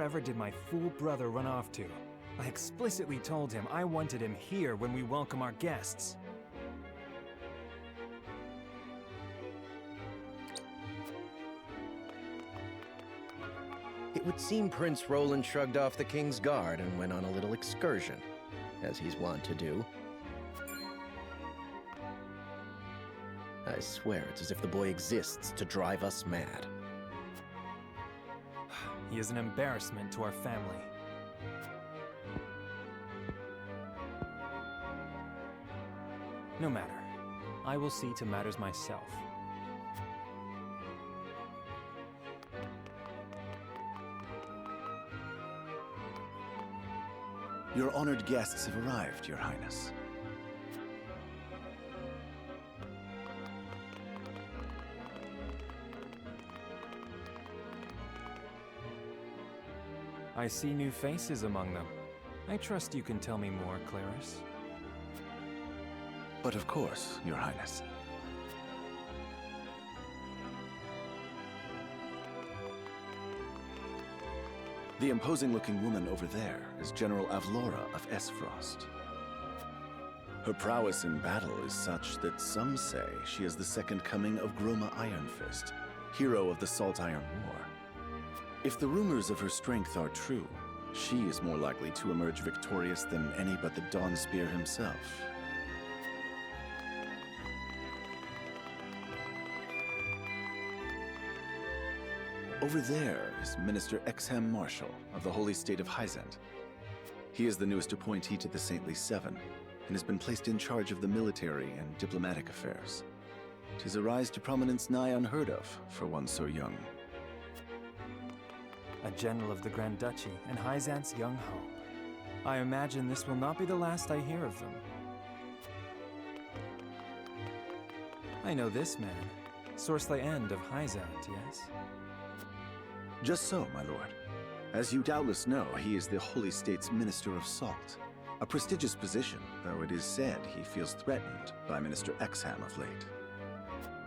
wherever did my fool brother run off to? I explicitly told him I wanted him here when we welcome our guests. It would seem Prince Roland shrugged off the King's Guard and went on a little excursion, as he's wont to do. I swear it's as if the boy exists to drive us mad. He is an embarrassment to our family. No matter. I will see to matters myself. Your honored guests have arrived, Your Highness. I see new faces among them. I trust you can tell me more, Claris. But of course, Your Highness. The imposing-looking woman over there is General Avlora of Esfrost. Her prowess in battle is such that some say she is the second coming of Groma Ironfist, hero of the Salt Iron War. If the rumors of her strength are true, she is more likely to emerge victorious than any but the Dawnspear himself. Over there is Minister Exham Marshall of the Holy State of Hyzant. He is the newest appointee to the Saintly Seven, and has been placed in charge of the military and diplomatic affairs. 'Tis a rise to prominence nigh unheard of for one so young. A general of the Grand Duchy and Hyzant's young hope. I imagine this will not be the last I hear of them. I know this man, Sorsley End of Hyzant, yes? Just so, my lord. As you doubtless know, he is the Holy State's Minister of Salt. A prestigious position, though it is said he feels threatened by Minister Exham of late.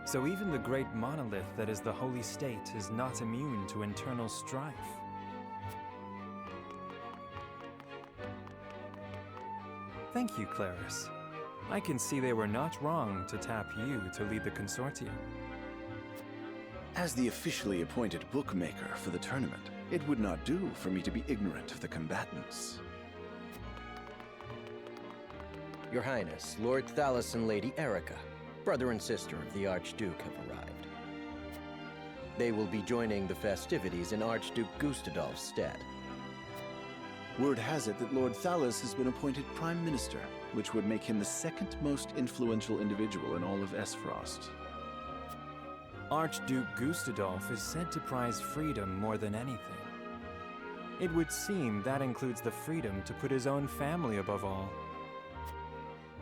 So even the great monolith that is the Holy State is not immune to internal strife. Thank you, Claris. I can see they were not wrong to tap you to lead the consortium. As the officially appointed bookmaker for the tournament, it would not do for me to be ignorant of the combatants. Your Highness, Lord Thalos and Lady Erica, brother and sister of the Archduke, have arrived. They will be joining the festivities in Archduke Gustadolf's stead. Word has it that Lord Thalos has been appointed Prime Minister, which would make him the second most influential individual in all of Esfrost. Archduke Gustadolf is said to prize freedom more than anything. It would seem that includes the freedom to put his own family above all.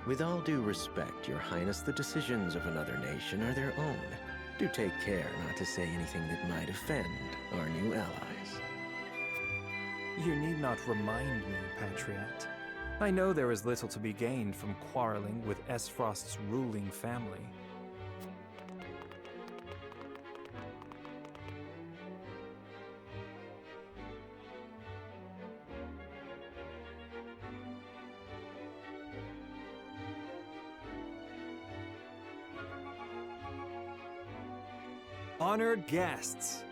With all due respect, Your Highness, the decisions of another nation are their own. Do take care not to say anything that might offend our new allies. You need not remind me, Patriot. I know there is little to be gained from quarreling with Esfrost's ruling family. Honored guests,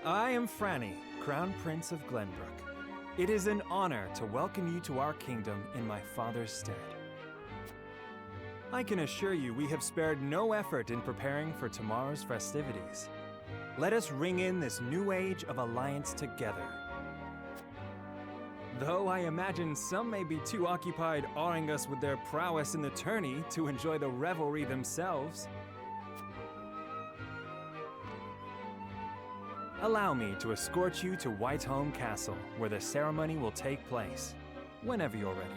I am Franny, Crown Prince of Glenbrook. It is an honor to welcome you to our kingdom in my father's stead. I can assure you we have spared no effort in preparing for tomorrow's festivities. Let us ring in this new age of alliance together. Though I imagine some may be too occupied awing us with their prowess in the tourney to enjoy the revelry themselves. Allow me to escort you to Whiteholm Castle, where the ceremony will take place, whenever you're ready.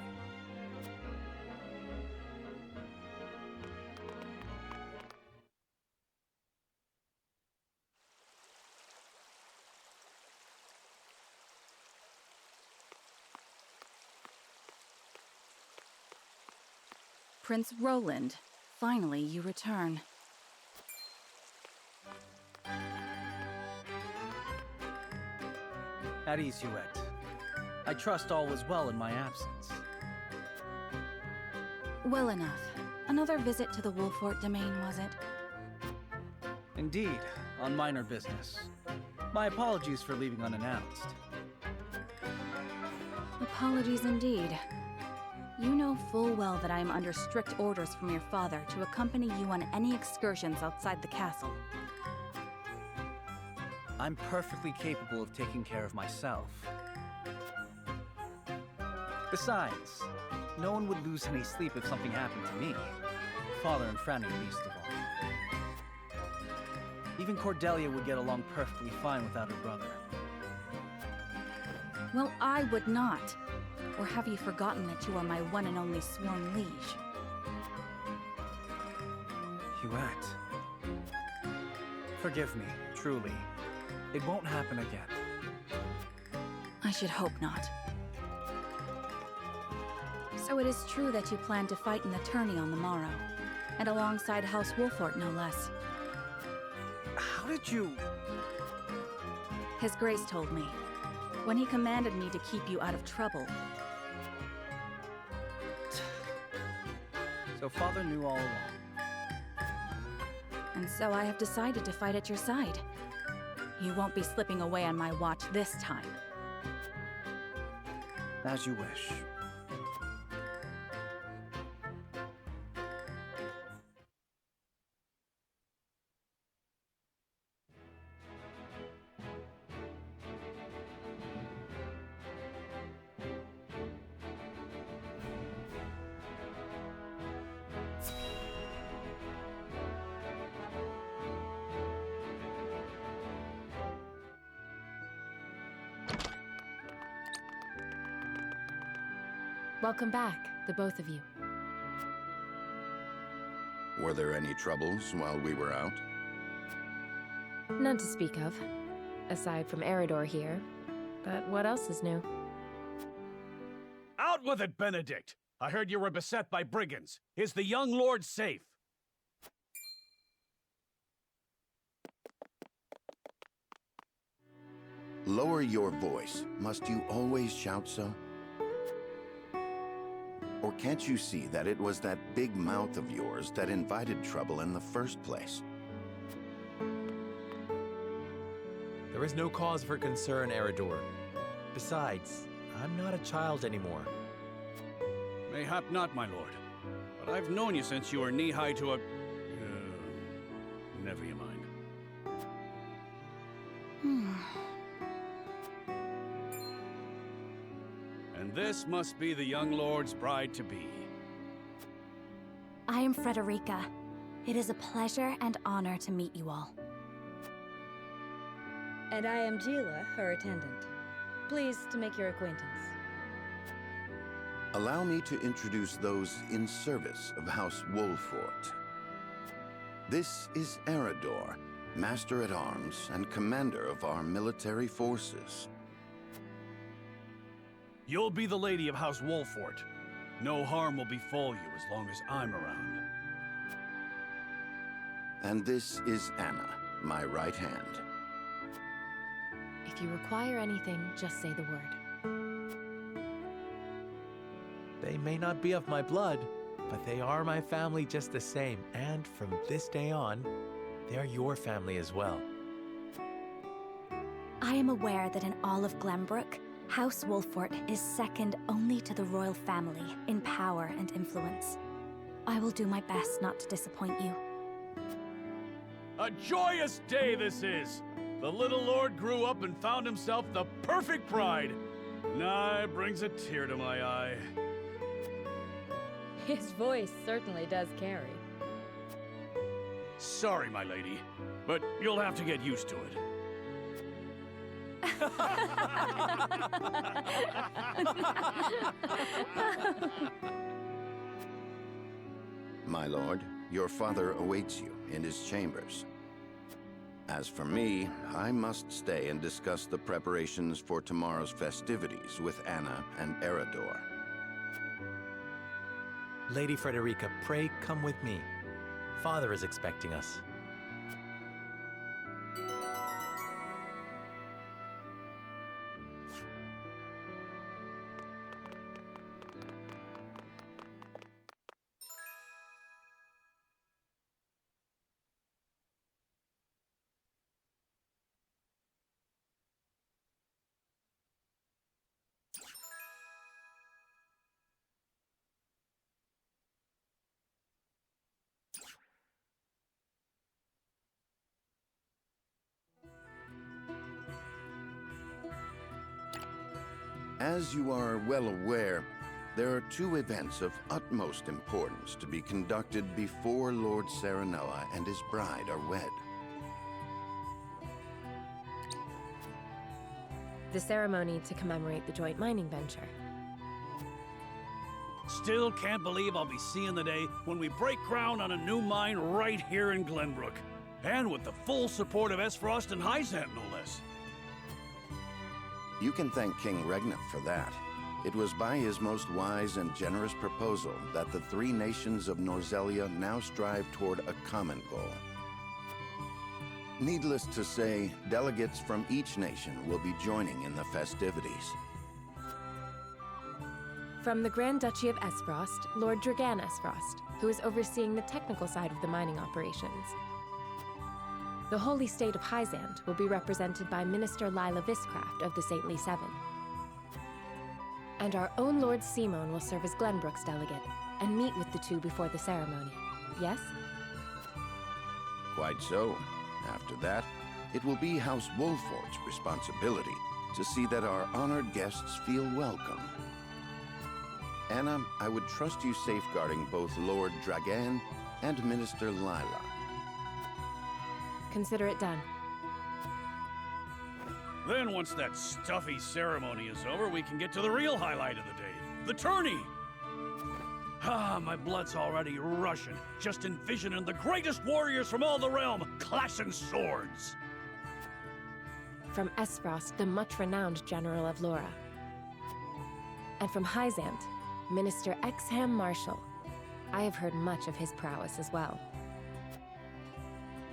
Prince Roland, finally you return. At ease, Youette. I trust all was well in my absence. Well enough. Another visit to the Wolfort domain, was it? Indeed, on minor business. My apologies for leaving unannounced. Apologies indeed. You know full well that I am under strict orders from your father to accompany you on any excursions outside the castle. I'm perfectly capable of taking care of myself. Besides, no one would lose any sleep if something happened to me. Father and Franny least of all. Even Cordelia would get along perfectly fine without her brother. Well, I would not. Or have you forgotten that you are my one and only sworn liege? Huette. Forgive me, truly. It won't happen again. I should hope not. So it is true that you plan to fight in the tourney on the morrow, and alongside House Wolfort, no less. How did you... His Grace told me, when he commanded me to keep you out of trouble. So Father knew all along. And so I have decided to fight at your side. You won't be slipping away on my watch this time. As you wish. Welcome back, the both of you. Were there any troubles while we were out? None to speak of, aside from Eridor here. But what else is new? Out with it, Benedict! I heard you were beset by brigands. Is the young lord safe? Lower your voice. Must you always shout so? Or can't you see that it was that big mouth of yours that invited trouble in the first place? There is no cause for concern, Eridor. Besides, I'm not a child anymore. Mayhap not, my lord. But I've known you since you were knee-high to a... never you mind. And this must be the young lord's bride-to-be. I am Frederica. It is a pleasure and honor to meet you all. And I am Gila, her attendant. Pleased to make your acquaintance. Allow me to introduce those in service of House Wolfort. This is Eridor, Master-at-Arms and Commander of our military forces. You'll be the lady of House Wolfort. No harm will befall you as long as I'm around. And this is Anna, my right hand. If you require anything, just say the word. They may not be of my blood, but they are my family just the same, and from this day on, they are your family as well. I am aware that in all of Glenbrook, House Wolfort is second only to the royal family in power and influence. I will do my best not to disappoint you. A joyous day this is! The little lord grew up and found himself the perfect bride. Nigh brings a tear to my eye. His voice certainly does carry. Sorry, my lady, but you'll have to get used to it. My lord, your father awaits you in his chambers. As for me, I must stay and discuss the preparations for tomorrow's festivities with Anna and Eridor. Lady Frederica, pray come with me. Father is expecting us. As you are well aware, there are two events of utmost importance to be conducted before Lord Serenoa and his bride are wed. The ceremony to commemorate the joint mining venture. Still can't believe I'll be seeing the day when we break ground on a new mine right here in Glenbrook. And with the full support of Frost and Hyzant, no less. You can thank King Regna for that. It was by his most wise and generous proposal that the three nations of Norzelia now strive toward a common goal. Needless to say, delegates from each nation will be joining in the festivities. From the Grand Duchy of Esfrost, Lord Dragan Esfrost, who is overseeing the technical side of the mining operations. The Holy State of Hyzant will be represented by Minister Lila Viscraft of the Saintly Seven. And our own Lord Simon will serve as Glenbrook's delegate and meet with the two before the ceremony. Yes? Quite so. After that, it will be House Wolfort's responsibility to see that our honored guests feel welcome. Anna, I would trust you safeguarding both Lord Dragan and Minister Lila. Consider it done. Then once that stuffy ceremony is over, we can get to the real highlight of the day, the tourney! Ah, my blood's already rushing, just envisioning the greatest warriors from all the realm clashing swords! From Esfrost, the much-renowned General of Laura. And from Hyzant, Minister Exham Marshall. I have heard much of his prowess as well.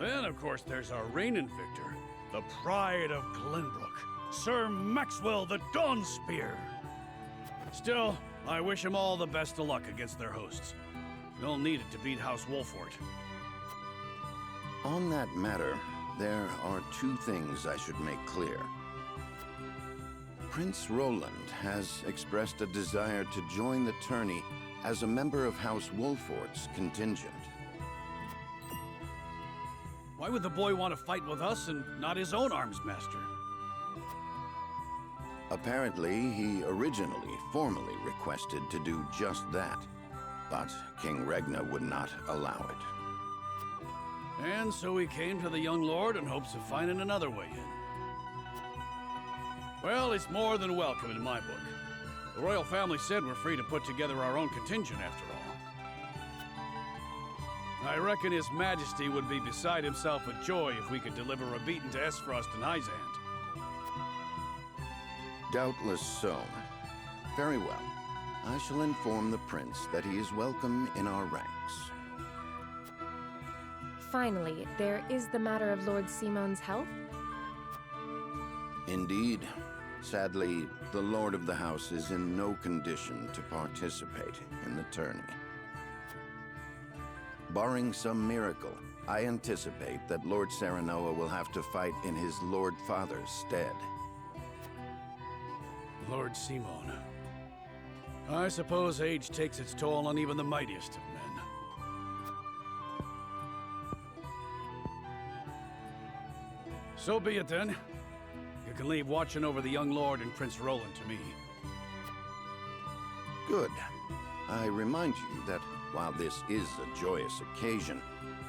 Then, of course, there's our reigning victor, the pride of Glenbrook, Sir Maxwell the Dawnspear. Still, I wish him all the best of luck against their hosts. They'll need it to beat House Wolfort. On that matter, there are two things I should make clear. Prince Roland has expressed a desire to join the tourney as a member of House Wolfort's contingent. Why would the boy want to fight with us and not his own arms master? Apparently, he originally formally requested to do just that, but King Regna would not allow it. And so he came to the young lord in hopes of finding another way in. Well, it's more than welcome in my book. The royal family said we're free to put together our own contingent after all. I reckon His Majesty would be beside himself with joy if we could deliver a beating to Esfrost and Hyzant. Doubtless so. Very well. I shall inform the prince that he is welcome in our ranks. Finally, there is the matter of Lord Simon's health. Indeed. Sadly, the Lord of the House is in no condition to participate in the tourney. Barring some miracle, I anticipate that Lord Serenoa will have to fight in his Lord Father's stead. Lord Simon. I suppose age takes its toll on even the mightiest of men. So be it then. You can leave watching over the young lord and Prince Roland to me. Good. I remind you that while this is a joyous occasion,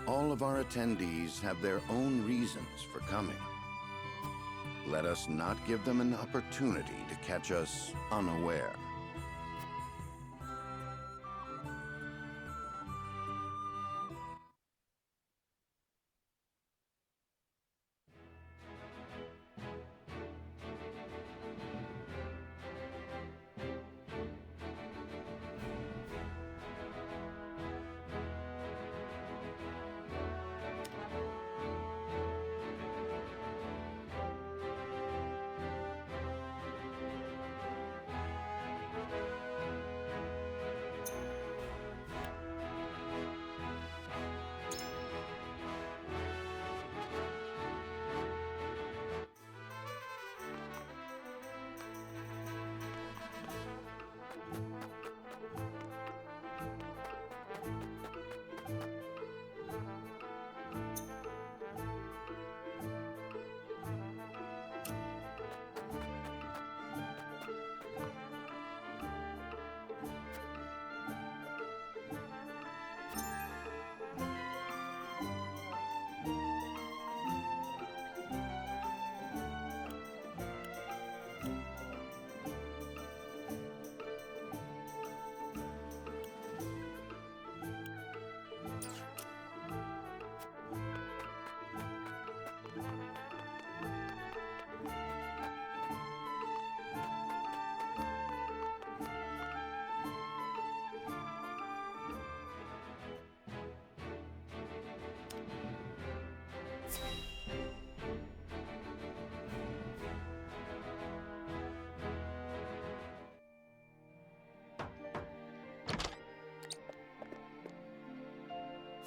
all of our attendees have their own reasons for coming. Let us not give them an opportunity to catch us unaware.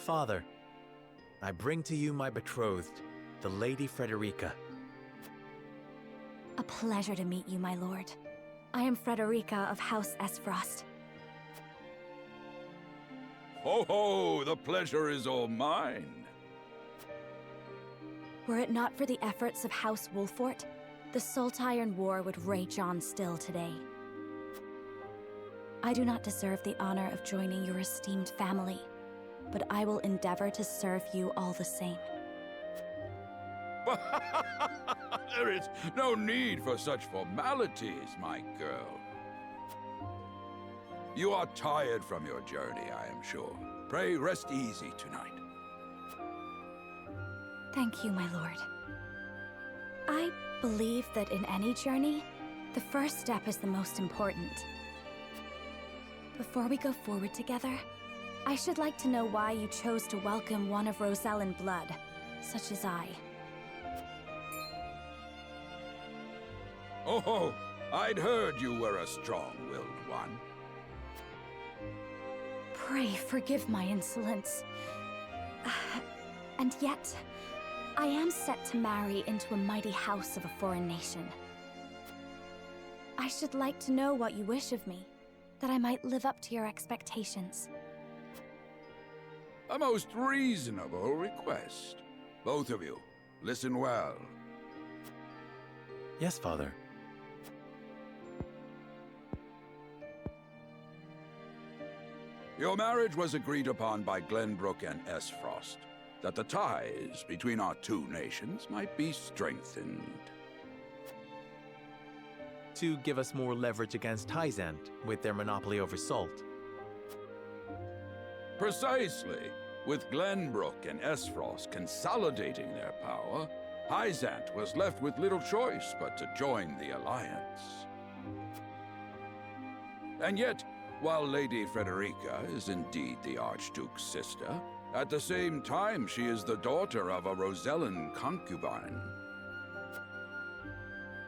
Father, I bring to you my betrothed, the Lady Frederica. A pleasure to meet you, my lord. I am Frederica of House Esfrost. Ho ho! The pleasure is all mine. Were it not for the efforts of House Wolfort, the Saltiron War would rage on still today. I do not deserve the honor of joining your esteemed family, but I will endeavor to serve you all the same. There is no need for such formalities, my girl. You are tired from your journey, I am sure. Pray rest easy tonight. Thank you, my lord. I believe that in any journey, the first step is the most important. Before we go forward together, I should like to know why you chose to welcome one of Rosellan blood, such as I. Oh, I'd heard you were a strong-willed one. Pray forgive my insolence. And yet, I am set to marry into a mighty house of a foreign nation. I should like to know what you wish of me, that I might live up to your expectations. A most reasonable request. Both of you, listen well. Yes, Father. Your marriage was agreed upon by Glenbrook and Esfrost, that the ties between our two nations might be strengthened. To give us more leverage against Hyzant with their monopoly over salt. Precisely. With Glenbrook and Esfrost consolidating their power, Hyzant was left with little choice but to join the alliance. And yet, while Lady Frederica is indeed the Archduke's sister, at the same time she is the daughter of a Rosellan concubine.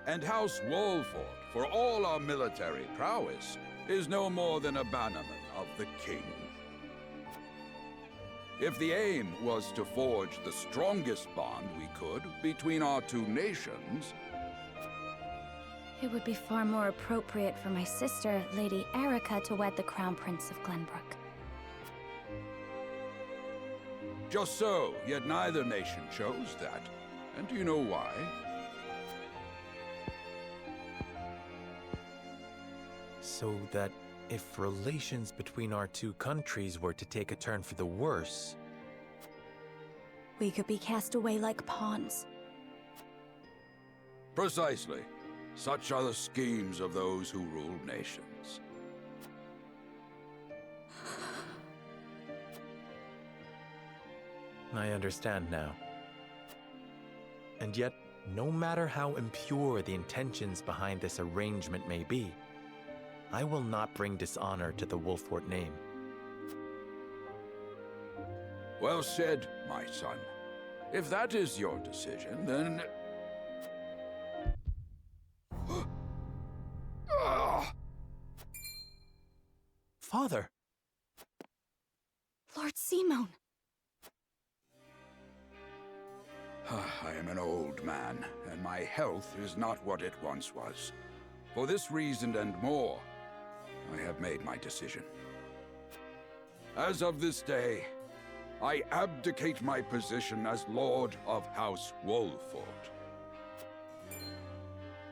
And House Wolfort, for all our military prowess, is no more than a bannerman of the king. If the aim was to forge the strongest bond we could between our two nations, It would be far more appropriate for my sister, Lady Erica, to wed the Crown Prince of Glenbrook. just so, yet neither nation chose that. And do you know why? So that if relations between our two countries were to take a turn for the worse, We could be cast away like pawns. Precisely. Such are the schemes of those who rule nations. I understand now. And yet, no matter how impure the intentions behind this arrangement may be, I will not bring dishonor to the Wolfort name. Well said, my son. If that is your decision, then... Father! Lord Simone! I am an old man, and my health is not what it once was. For this reason and more, I have made my decision. As of this day, I abdicate my position as Lord of House Wolfort.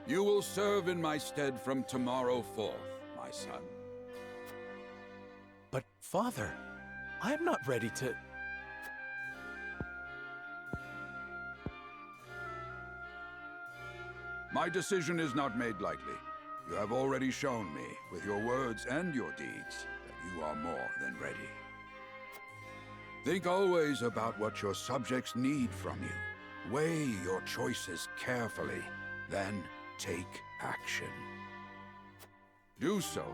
You will serve in my stead from tomorrow forth, my son. But, Father, I am not ready to... My decision is not made lightly. You have already shown me, with your words and your deeds, that you are more than ready. Think always about what your subjects need from you. Weigh your choices carefully, then take action. Do so,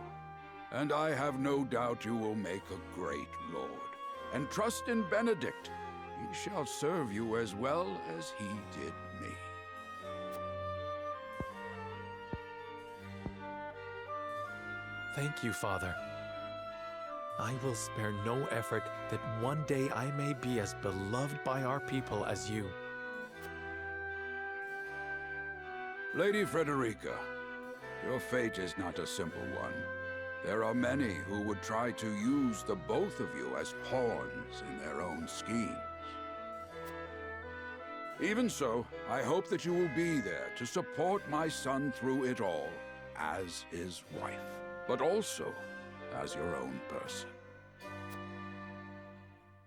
and I have no doubt you will make a great lord. And trust in Benedict. He shall serve you as well as he did me. Thank you, Father. I will spare no effort that one day I may be as beloved by our people as you. Lady Frederica, your fate is not a simple one. There are many who would try to use the both of you as pawns in their own schemes. Even so, I hope that you will be there to support my son through it all, as his wife, but also as your own person.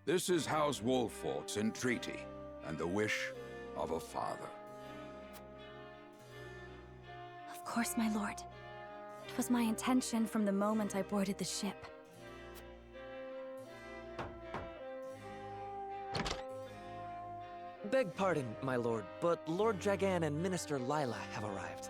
This is House Wolfort's entreaty, and the wish of a father. Of course, my lord. It was my intention from the moment I boarded the ship. Beg pardon, my lord, but Lord Dragan and Minister Lila have arrived.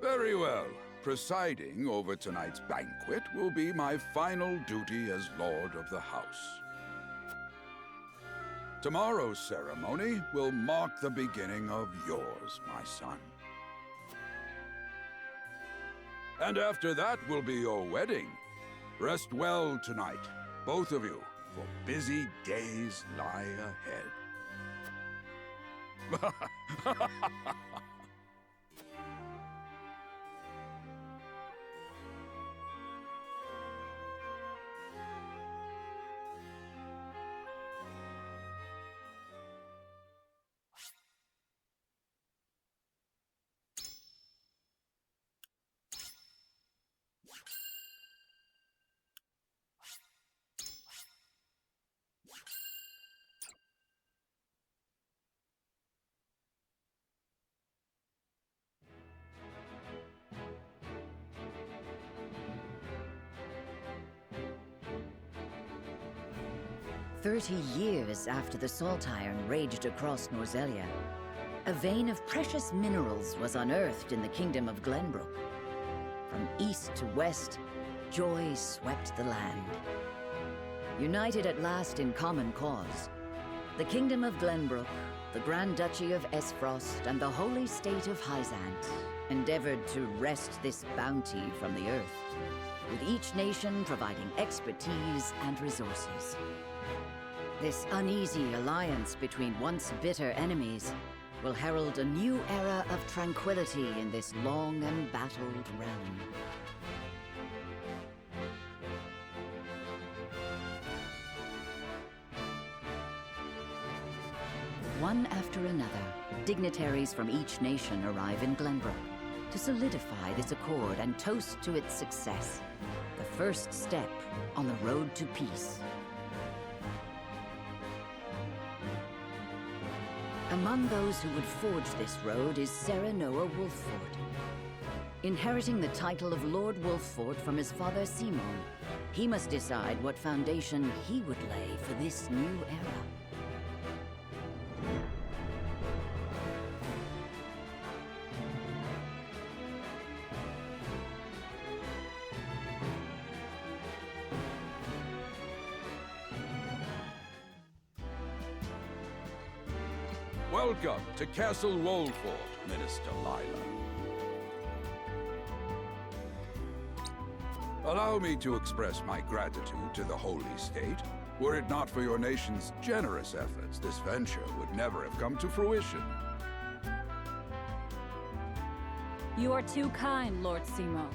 Very well. Presiding over tonight's banquet will be my final duty as Lord of the House. Tomorrow's ceremony will mark the beginning of yours, my son. And after that will be your wedding. Rest well tonight, both of you, for busy days lie ahead. "30 years after the Salt Iron raged across Norzelia, a vein of precious minerals was unearthed in the kingdom of Glenbrook. From east to west, joy swept the land. United at last in common cause, the kingdom of Glenbrook, the Grand Duchy of Esfrost, and the holy state of Hyzant endeavored to wrest this bounty from the earth, with each nation providing expertise and resources. This uneasy alliance between once bitter enemies will herald a new era of tranquility in this long and battled realm. One after another, dignitaries from each nation arrive in Glenbrook to solidify this accord and toast to its success, the first step on the road to peace. Among those who would forge this road is Serenoa Wolffort. Inheriting the title of Lord Wolffort from his father Simon, he must decide what foundation he would lay for this new era. Welcome to Castle Wolffort, Minister Lila. Allow me to express my gratitude to the Holy State. Were it not for your nation's generous efforts, this venture would never have come to fruition. You are too kind, Lord Simon.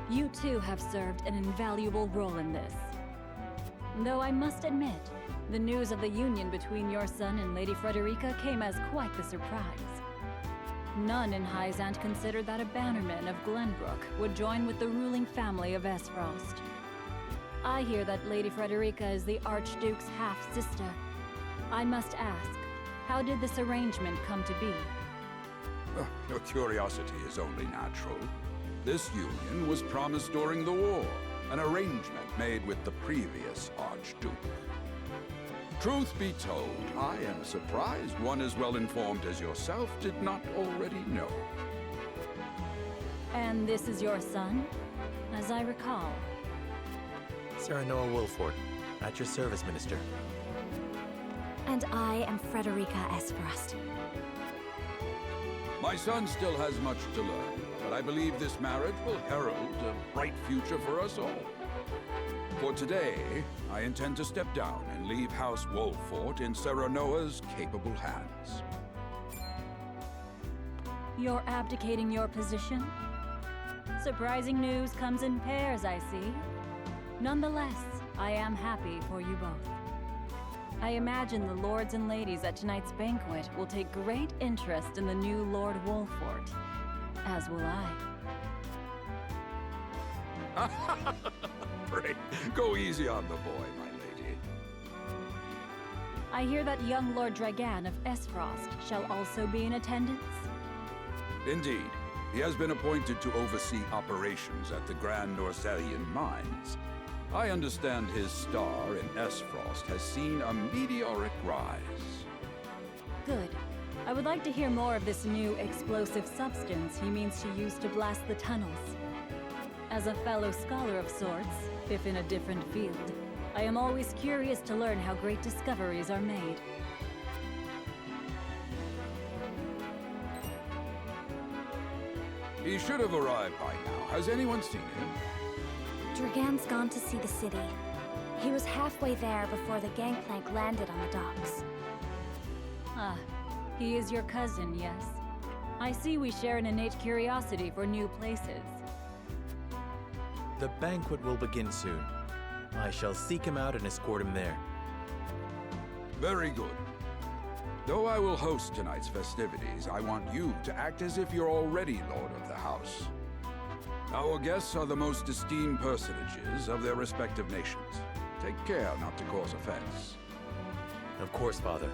You too have served an invaluable role in this. Though I must admit, the news of the union between your son and Lady Frederica came as quite the surprise. None in Hyzant considered that a bannerman of Glenbrook would join with the ruling family of Esfrost. I hear that Lady Frederica is the Archduke's half-sister. I must ask, how did this arrangement come to be? Your curiosity is only natural. This union was promised during the war, an arrangement made with the previous Archduke. Truth be told, I am surprised one as well informed as yourself did not already know. And this is your son, as I recall. Serenoa Wolffort, at your service, Minister. And I am Frederica Esfrost. My son still has much to learn, but I believe this marriage will herald a bright future for us all. For today, I intend to step down and leave House Wolfort in Serenoa's capable hands. You're abdicating your position? Surprising news comes in pairs, I see. Nonetheless, I am happy for you both. I imagine the lords and ladies at tonight's banquet will take great interest in the new Lord Wolfort, as will I. Pray, go easy on the boy, my lady. I hear that young Lord Dragan of Esfrost shall also be in attendance. Indeed. He has been appointed to oversee operations at the Grand Norselian mines. I understand his star in Esfrost has seen a meteoric rise. Good. I would like to hear more of this new explosive substance he means to use to blast the tunnels. As a fellow scholar of sorts, if in a different field, I am always curious to learn how great discoveries are made. He should have arrived by now. Has anyone seen him? Dragan's gone to see the city. He was halfway there before the gangplank landed on the docks. Ah, he is your cousin, yes? I see we share an innate curiosity for new places. The banquet will begin soon. I shall seek him out and escort him there. Very good. Though I will host tonight's festivities, I want you to act as if you're already Lord of the House. Our guests are the most esteemed personages of their respective nations. Take care not to cause offense. Of course, Father.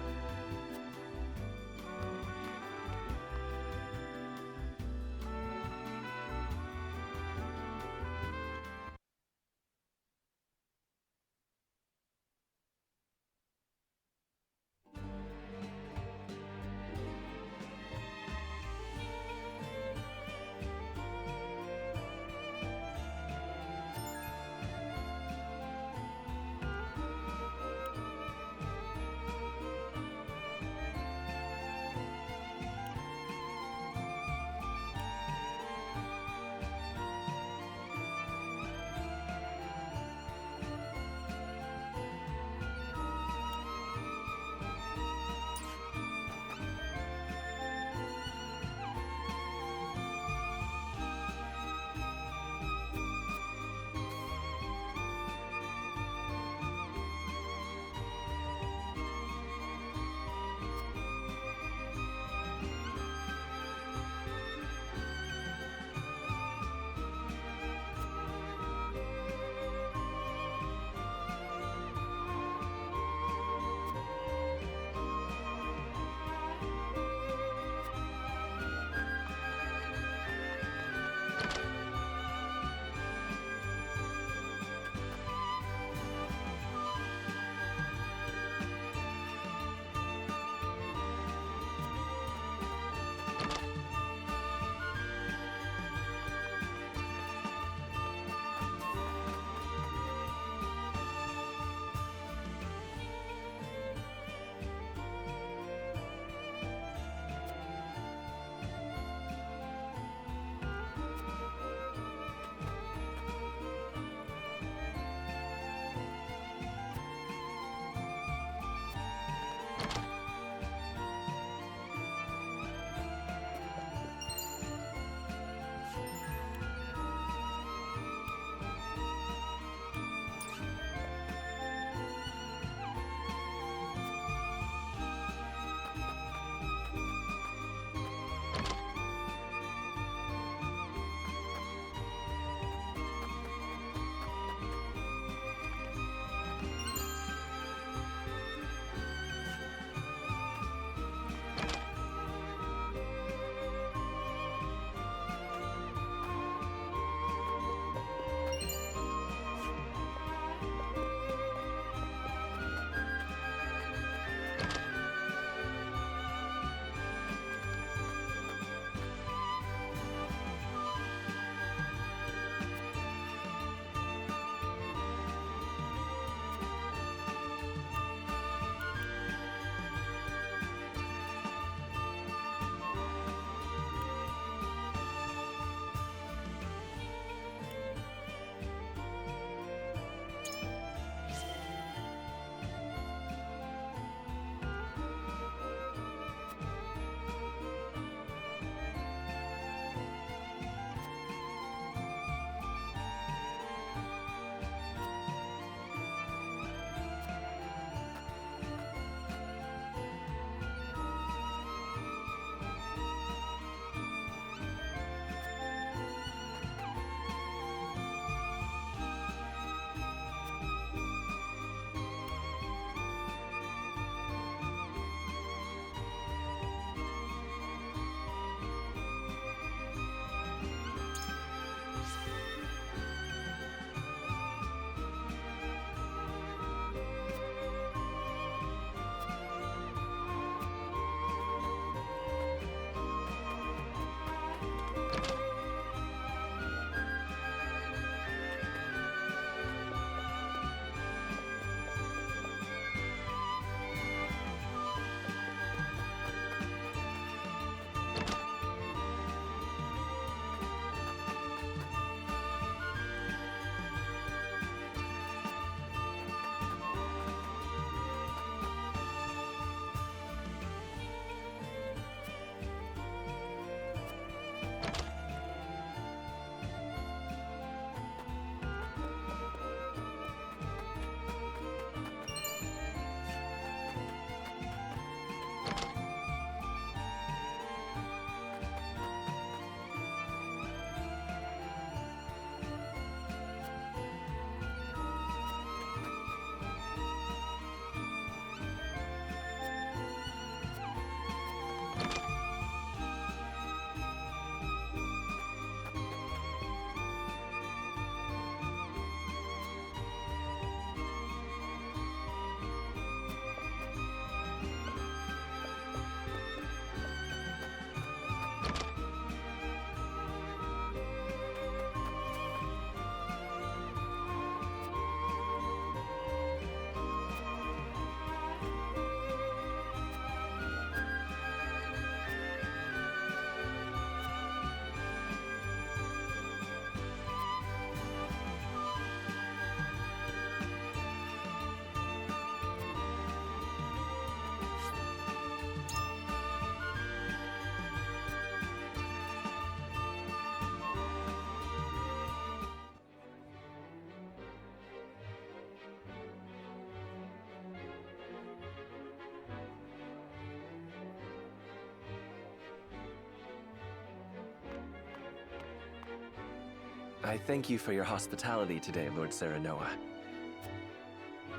I thank you for your hospitality today, Lord Serenoa.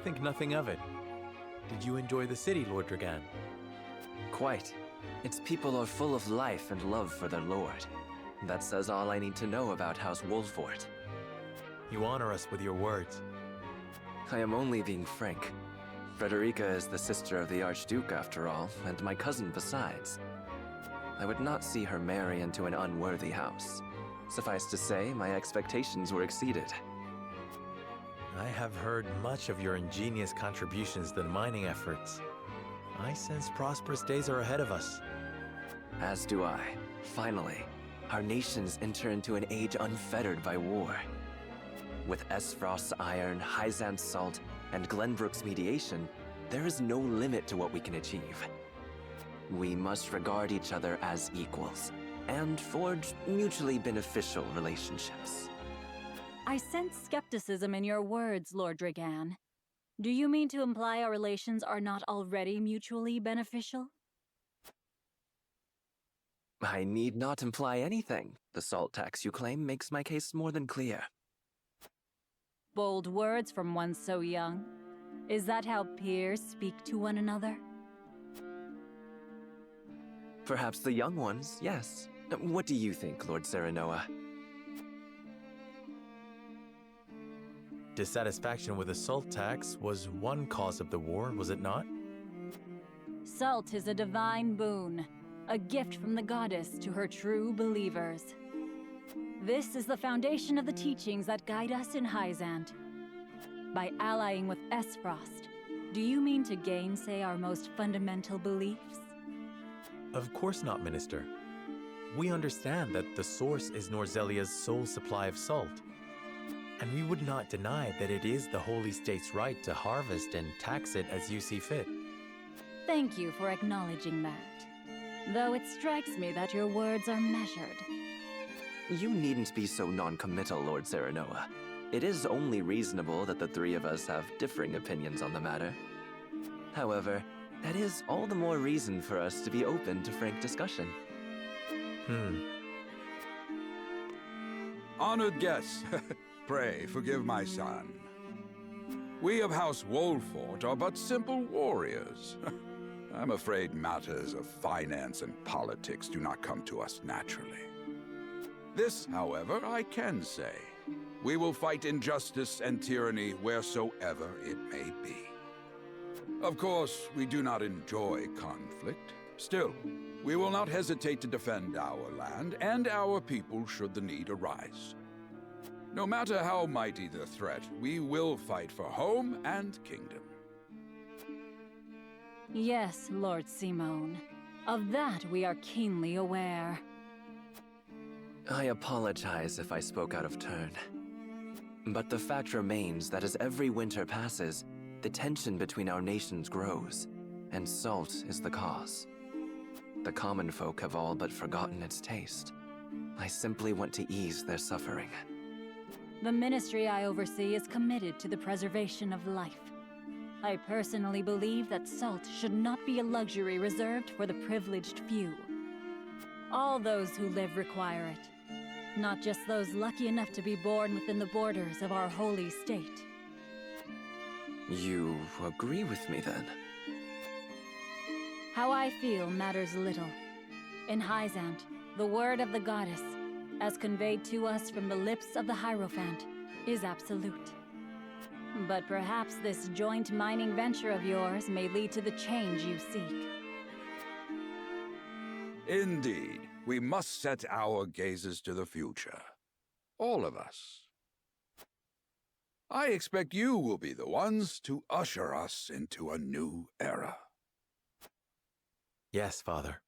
Think nothing of it. Did you enjoy the city, Lord Dragan? Quite. Its people are full of life and love for their lord. That says all I need to know about House Wolfort. You honor us with your words. I am only being frank. Frederica is the sister of the Archduke, after all, and my cousin besides. I would not see her marry into an unworthy house. Suffice to say, my expectations were exceeded. I have heard much of your ingenious contributions to the mining efforts. I sense prosperous days are ahead of us. As do I. Finally, our nations enter into an age unfettered by war. With Esfrost's iron, Hyzant's salt, and Glenbrook's mediation, there is no limit to what we can achieve. We must regard each other as equals, and forge mutually beneficial relationships. I sense skepticism in your words, Lord Dragan. Do you mean to imply our relations are not already mutually beneficial? I need not imply anything. The salt tax you claim makes my case more than clear. Bold words from one so young. Is that how peers speak to one another? Perhaps the young ones, yes. What do you think, Lord Serenoa? Dissatisfaction with the salt tax was one cause of the war, was it not? Salt is a divine boon, a gift from the goddess to her true believers. This is the foundation of the teachings that guide us in Hyzant. By allying with Esfrost, do you mean to gainsay our most fundamental beliefs? Of course not, Minister. We understand that the source is Norzelia's sole supply of salt. And we would not deny that it is the Holy State's right to harvest and tax it as you see fit. Thank you for acknowledging that. Though it strikes me that your words are measured. You needn't be so non-committal, Lord Serenoa. It is only reasonable that the three of us have differing opinions on the matter. However, that is all the more reason for us to be open to frank discussion. Honored guests, pray forgive my son. We of House Wolfort are but simple warriors. I'm afraid matters of finance and politics do not come to us naturally. This, however, I can say. We will fight injustice and tyranny wheresoever it may be. Of course, we do not enjoy conflict. Still, we will not hesitate to defend our land and our people should the need arise. No matter how mighty the threat, we will fight for home and kingdom. Yes, Lord Simone. Of that we are keenly aware. I apologize if I spoke out of turn. But the fact remains that as every winter passes, the tension between our nations grows, and salt is the cause. The common folk have all but forgotten its taste. I simply want to ease their suffering. The ministry I oversee is committed to the preservation of life. I personally believe that salt should not be a luxury reserved for the privileged few. All those who live require it, not just those lucky enough to be born within the borders of our holy state. You agree with me, then? How I feel matters little. In Hyzant, the word of the goddess, as conveyed to us from the lips of the Hierophant, is absolute. But perhaps this joint mining venture of yours may lead to the change you seek. Indeed, we must set our gazes to the future. All of us. I expect you will be the ones to usher us into a new era. Yes, Father.